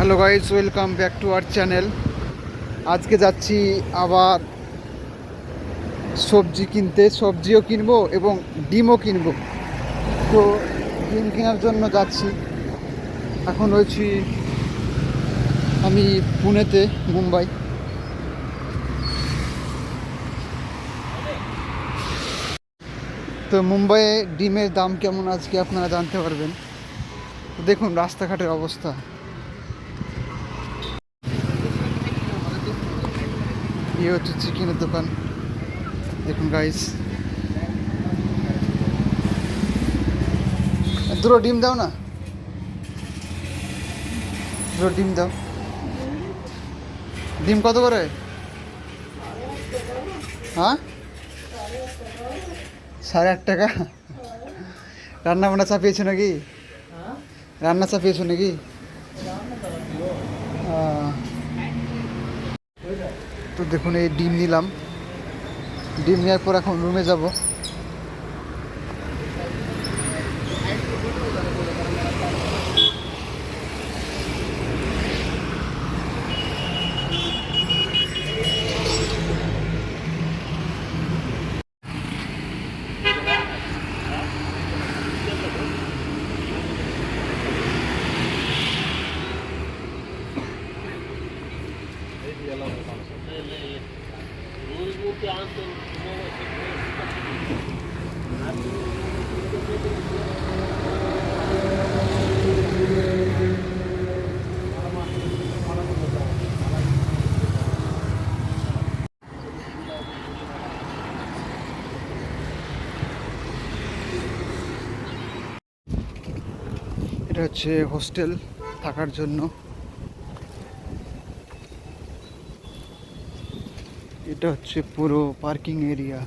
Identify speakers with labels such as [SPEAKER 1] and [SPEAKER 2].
[SPEAKER 1] Hello guys, welcome back to our channel. আজকে যাচ্ছি আবার সবজি কিনতে, সবজিও কিনবো এবং ডিমও কিনবো। তো ডিম কেনার জন্য যাচ্ছি। এখন রয়েছি আমি পুনেতে, মুম্বাই। তো মুম্বাইয়ে ডিমের দাম কেমন আজকে আপনারা জানতে পারবেন। তো দেখুন রাস্তাঘাটের অবস্থা। এই হচ্ছে চিকেনের দোকান, দেখুন গাইস। দুটো ডিম দাও না, দুটো ডিম দাও। ডিম কত করে? হ্যাঁ, 8.5 টাকা। রান্না বান্না চাপিয়েছো নাকি? রান্না চাপিয়েছো নাকি? আহ, তো দেখুন এই ডিম নিলাম। ডিম নেওয়ার পর এখন রুমে যাব। এটা হচ্ছে হোস্টেল থাকার জন্য। এটা হচ্ছে পুরো পার্কিং এরিয়া।